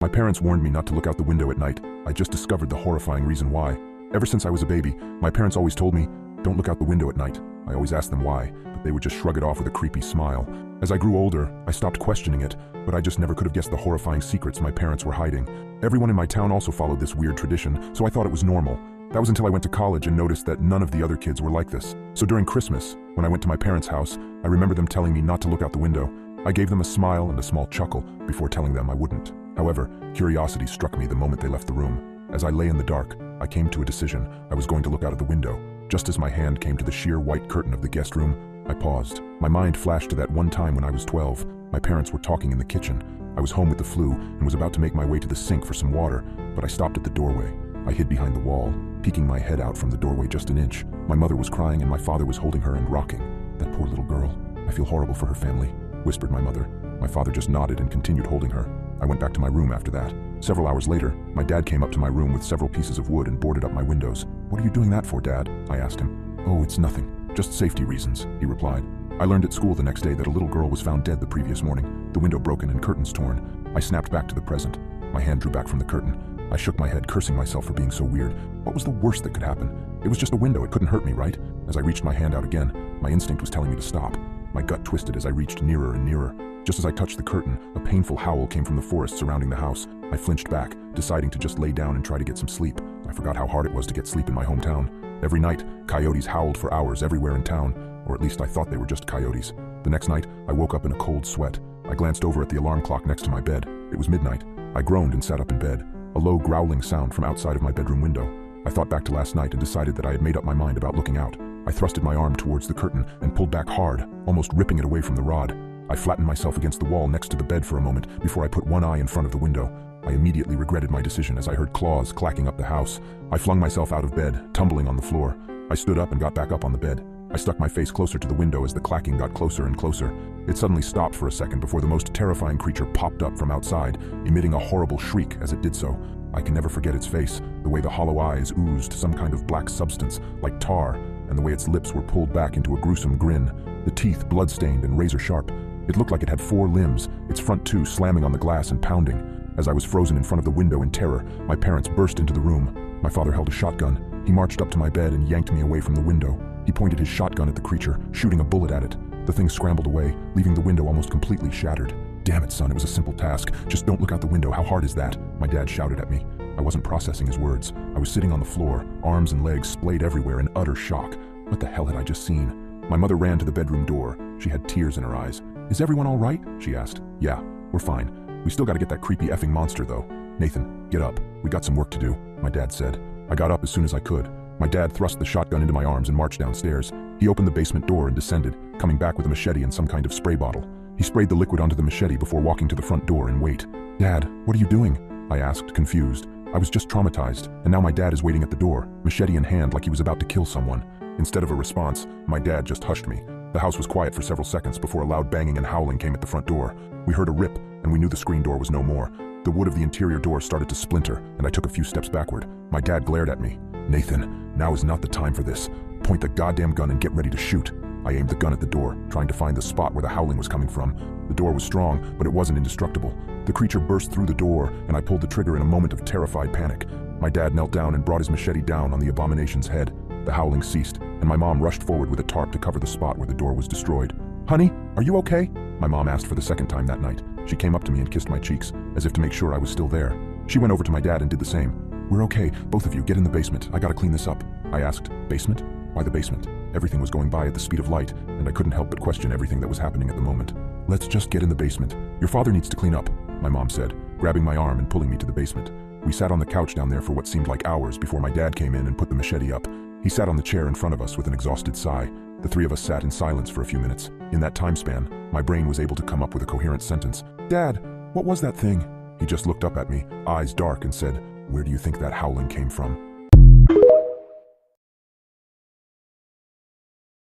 My parents warned me not to look out the window at night. I just discovered the horrifying reason why. Ever since I was a baby, my parents always told me, don't look out the window at night. I always asked them why, but they would just shrug it off with a creepy smile. As I grew older, I stopped questioning it, but I just never could have guessed the horrifying secrets my parents were hiding. Everyone in my town also followed this weird tradition, so I thought it was normal. That was until I went to college and noticed that none of the other kids were like this. So during Christmas, when I went to my parents' house, I remember them telling me not to look out the window. I gave them a smile and a small chuckle before telling them I wouldn't. However, curiosity struck me the moment they left the room. As I lay in the dark, I came to a decision. I was going to look out of the window. Just as my hand came to the sheer white curtain of the guest room, I paused. My mind flashed to that one time when I was 12. My parents were talking in the kitchen. I was home with the flu and was about to make my way to the sink for some water, but I stopped at the doorway. I hid behind the wall, peeking my head out from the doorway just an inch. My mother was crying and my father was holding her and rocking. That poor little girl. I feel horrible for her family, whispered my mother. My father just nodded and continued holding her. I went back to my room after that. Several hours later, my dad came up to my room with several pieces of wood and boarded up my windows. "What are you doing that for, Dad?" I asked him. "Oh, it's nothing. Just safety reasons," he replied. I learned at school the next day that a little girl was found dead the previous morning, the window broken and curtains torn. I snapped back to the present. My hand drew back from the curtain. I shook my head, cursing myself for being so weird. What was the worst that could happen? It was just a window. It couldn't hurt me, right? As I reached my hand out again, my instinct was telling me to stop. My gut twisted as I reached nearer and nearer. Just as I touched the curtain, a painful howl came from the forest surrounding the house. I flinched back, deciding to just lay down and try to get some sleep. I forgot how hard it was to get sleep in my hometown. Every night, coyotes howled for hours everywhere in town, or at least I thought they were just coyotes. The next night, I woke up in a cold sweat. I glanced over at the alarm clock next to my bed. It was midnight. I groaned and sat up in bed. A low growling sound from outside of my bedroom window. I thought back to last night and decided that I had made up my mind about looking out. I thrusted my arm towards the curtain and pulled back hard, almost ripping it away from the rod. I flattened myself against the wall next to the bed for a moment before I put one eye in front of the window. I immediately regretted my decision as I heard claws clacking up the house. I flung myself out of bed, tumbling on the floor. I stood up and got back up on the bed. I stuck my face closer to the window as the clacking got closer and closer. It suddenly stopped for a second before the most terrifying creature popped up from outside, emitting a horrible shriek as it did so. I can never forget its face, the way the hollow eyes oozed some kind of black substance, like tar, and the way its lips were pulled back into a gruesome grin, the teeth blood-stained and razor-sharp. It looked like it had 4 limbs, its front 2 slamming on the glass and pounding. As I was frozen in front of the window in terror, my parents burst into the room. My father held a shotgun. He marched up to my bed and yanked me away from the window. He pointed his shotgun at the creature, shooting a bullet at it. The thing scrambled away, leaving the window almost completely shattered. "Damn it, son, it was a simple task. Just don't look out the window. How hard is that?" My dad shouted at me. I wasn't processing his words. I was sitting on the floor, arms and legs splayed everywhere in utter shock. What the hell had I just seen? My mother ran to the bedroom door. She had tears in her eyes. "Is everyone all right?" she asked. "Yeah, we're fine. We still gotta get that creepy effing monster, though." "Nathan, get up. We got some work to do," my dad said. I got up as soon as I could. My dad thrust the shotgun into my arms and marched downstairs. He opened the basement door and descended, coming back with a machete and some kind of spray bottle. He sprayed the liquid onto the machete before walking to the front door and wait. "Dad, what are you doing?" I asked, confused. I was just traumatized, and now my dad is waiting at the door, machete in hand like he was about to kill someone. Instead of a response, my dad just hushed me. The house was quiet for several seconds before a loud banging and howling came at the front door. We heard a rip, and we knew the screen door was no more. The wood of the interior door started to splinter, and I took a few steps backward. My dad glared at me. "Nathan, now is not the time for this. Point the goddamn gun and get ready to shoot." I aimed the gun at the door, trying to find the spot where the howling was coming from. The door was strong, but it wasn't indestructible. The creature burst through the door, and I pulled the trigger in a moment of terrified panic. My dad knelt down and brought his machete down on the abomination's head. The howling ceased, and my mom rushed forward with a tarp to cover the spot where the door was destroyed. "Honey, are you okay?" my mom asked for the second time that night. She came up to me and kissed my cheeks, as if to make sure I was still there. She went over to my dad and did the same. "We're okay. Both of you, get in the basement. I gotta clean this up." I asked, "Basement? Why the basement?" Everything was going by at the speed of light, and I couldn't help but question everything that was happening at the moment. "Let's just get in the basement. Your father needs to clean up," my mom said, grabbing my arm and pulling me to the basement. We sat on the couch down there for what seemed like hours before my dad came in and put the machete up. He sat on the chair in front of us with an exhausted sigh. The 3 of us sat in silence for a few minutes. In that time span, my brain was able to come up with a coherent sentence. "Dad, what was that thing?" He just looked up at me, eyes dark, and said, "Where do you think that howling came from?"